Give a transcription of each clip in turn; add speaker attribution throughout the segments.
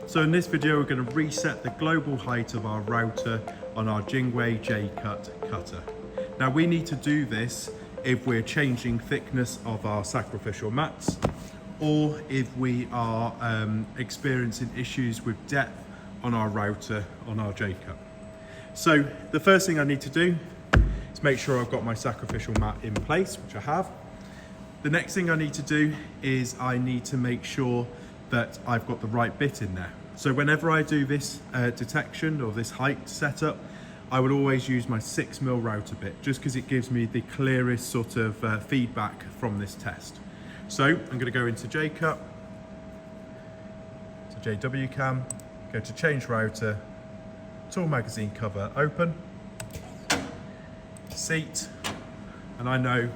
Speaker 1: So in this video, we're going to reset the global height of our router on our JWEI JCUT cutter. Now we need to do this if we're changing thickness of our sacrificial mats, or if we are experiencing issues with depth on our router on our JCUT. So the first thing I need to do is make sure I've got my sacrificial mat in place, which I have. The next thing I need to do is I need to make sure that I've got the right bit in there. So whenever I do this detection or this height setup, I would always use my 6mm router bit, just because it gives me the clearest sort of feedback from this test. So I'm going to go into JCUT, to JWCAM, go to change router, tool magazine cover open, seat, and I know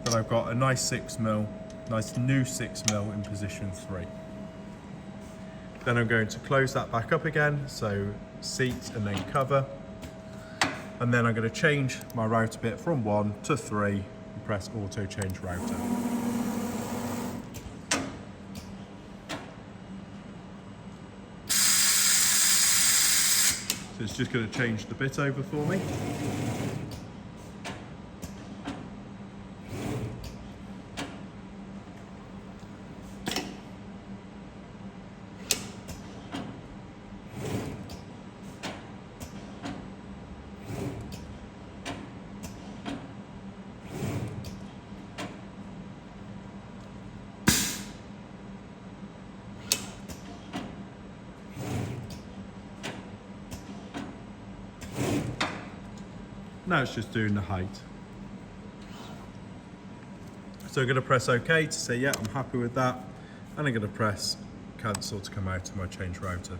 Speaker 1: that I've got a nice 6mm, nice new 6mm in position 3. Then I'm going to close that back up again, so seat and then cover. And then I'm going to change my router bit from 1 to 3 and press auto change router. So it's just going to change the bit over for me. Now it's just doing the height. So I'm going to press OK to say, yeah, I'm happy with that. And I'm going to press cancel to come out of my change router.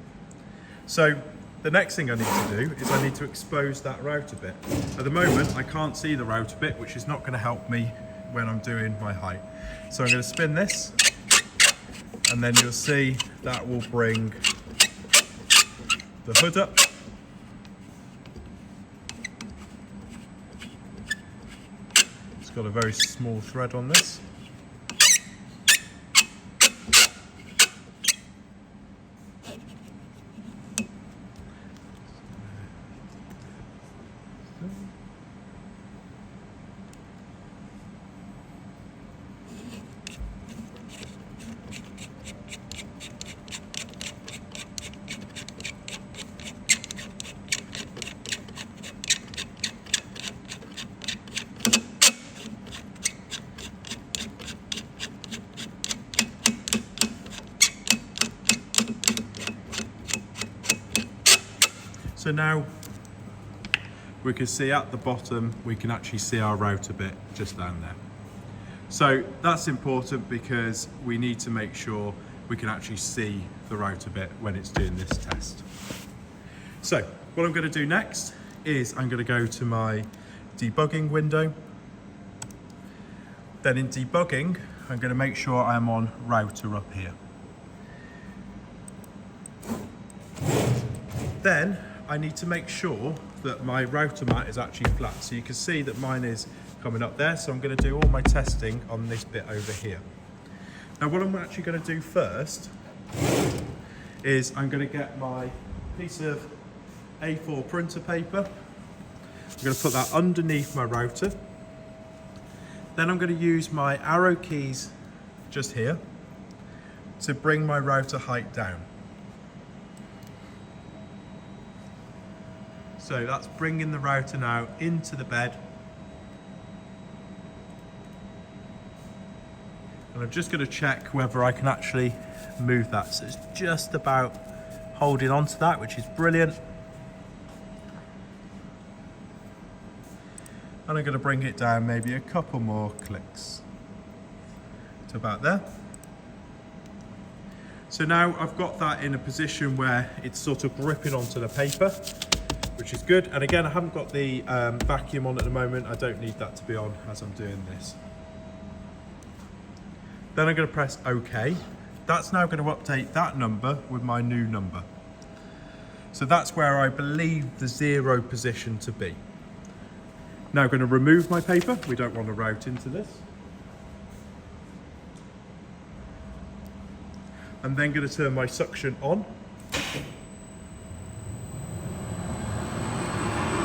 Speaker 1: So the next thing I need to do is I need to expose that router bit. At the moment, I can't see the router bit, which is not going to help me when I'm doing my height. So I'm going to spin this, and then you'll see that will bring the hood up. Got a very small thread on this. So now we can see at the bottom, we can actually see our router bit just down there. So that's important because we need to make sure we can actually see the router bit when it's doing this test. So what I'm going to do next is I'm going to go to my debugging window. Then in debugging, I'm going to make sure I'm on router up here. Then I need to make sure that my router mat is actually flat. So you can see that mine is coming up there. So I'm going to do all my testing on this bit over here. Now what I'm actually going to do first is I'm going to get my piece of A4 printer paper. I'm going to put that underneath my router. Then I'm going to use my arrow keys just here to bring my router height down. So that's bringing the router now into the bed. And I'm just going to check whether I can actually move that. So it's just about holding onto that, which is brilliant. And I'm going to bring it down maybe a couple more clicks to about there. So now I've got that in a position where it's sort of gripping onto the paper, which is good. And again, I haven't got the vacuum on at the moment. I don't need that to be on as I'm doing this. Then I'm going to press OK. That's now going to update that number with my new number. So that's where I believe the 0 position to be. Now I'm going to remove my paper. We don't want to route into this. I'm then going to turn my suction on.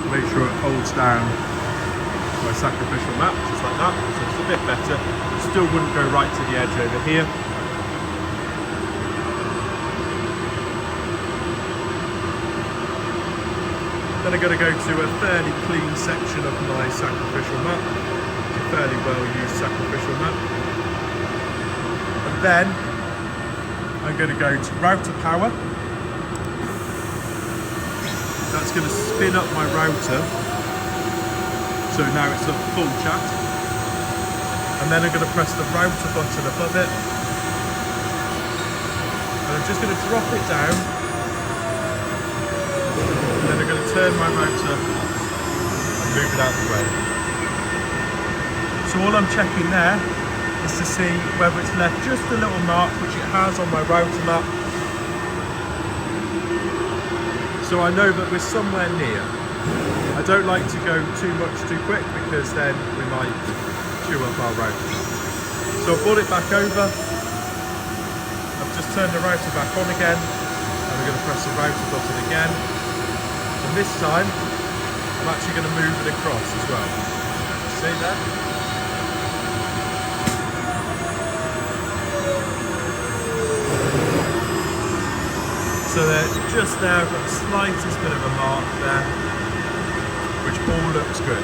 Speaker 1: Make sure it holds down my sacrificial map, just like that, so it's a bit better. Still wouldn't go right to the edge over here. Then I'm going to go to a fairly clean section of my sacrificial map. It's a fairly well used sacrificial map. And then I'm going to go to router power. That's going to spin up my router. So now it's at full chat. And then I'm going to press the router button above it. And I'm just going to drop it down. And then I'm going to turn my router and move it out of the way. So all I'm checking there is to see whether it's left just a little mark, which it has on my router map. So I know that we're somewhere near. I don't like to go too much too quick because then we might chew up our router. So I've brought it back over. I've just turned the router back on again. And we're going to press the router button again. And this time, I'm actually going to move it across as well. See that? So just there, I've got the slightest bit of a mark there, which all looks good.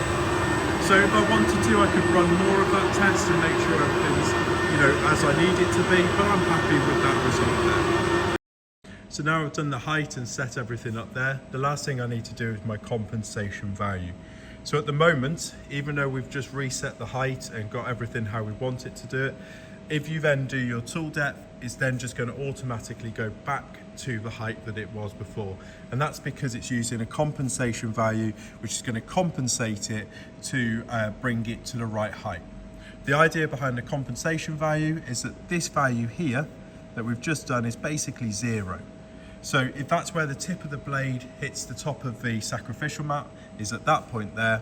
Speaker 1: So if I wanted to, I could run more of that test and make sure everything's, as I need it to be, but I'm happy with that result there. So now I've done the height and set everything up there, the last thing I need to do is my compensation value. So at the moment, even though we've just reset the height and got everything how we want it to do it, if you then do your tool depth, it's then just going to automatically go back to the height that it was before. And that's because it's using a compensation value, which is going to compensate it to bring it to the right height. The idea behind the compensation value is that this value here that we've just done is basically 0. So if that's where the tip of the blade hits the top of the sacrificial mat, is at that point there,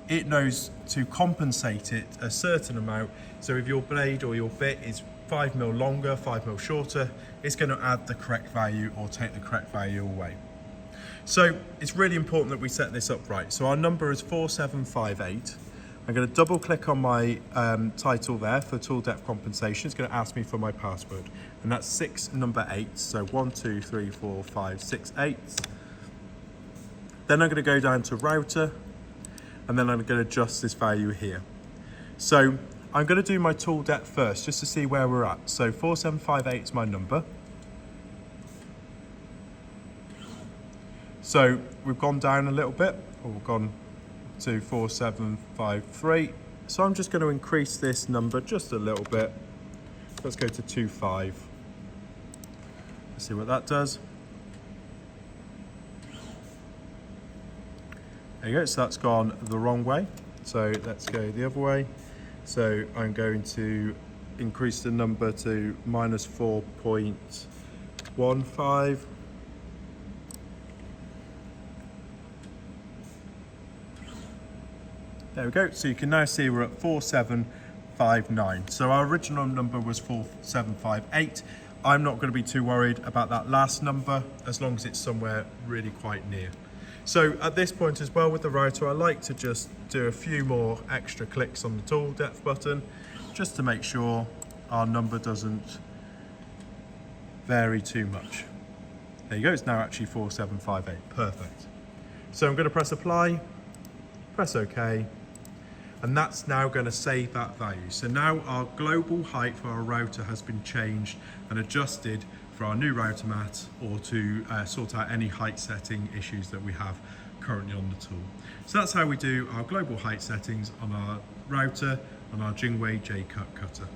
Speaker 1: it knows to compensate it a certain amount. So if your blade or your bit is 5mm longer, 5mm shorter, it's going to add the correct value or take the correct value away. So it's really important that we set this up right. So our number is 4758. I'm going to double click on my title there for tool depth compensation. It's going to ask me for my password, and that's 6 number 8. So 1, 2, 3, 4, 5, 6, 8. Then I'm going to go down to router, and then I'm going to adjust this value here. So I'm going to do my tool depth first, just to see where we're at. So 4758 is my number. So we've gone down a little bit, or we've gone to 4753. So I'm just going to increase this number just a little bit. Let's go to 25. Let's see what that does. There you go, so that's gone the wrong way. So let's go the other way. So I'm going to increase the number to minus 4.15. There we go, so you can now see we're at 4759. So our original number was 4758. I'm not going to be too worried about that last number as long as it's somewhere really quite near. So at this point as well with the router, I like to just do a few more extra clicks on the tool depth button just to make sure our number doesn't vary too much. There you go, it's now actually 4758, perfect. So I'm going to press apply, press OK, and that's now going to save that value. So now our global height for our router has been changed and adjusted for our new router mat, or to sort out any height setting issues that we have currently on the tool. So that's how we do our global height settings on our router on our JWEI JCUT Cutter.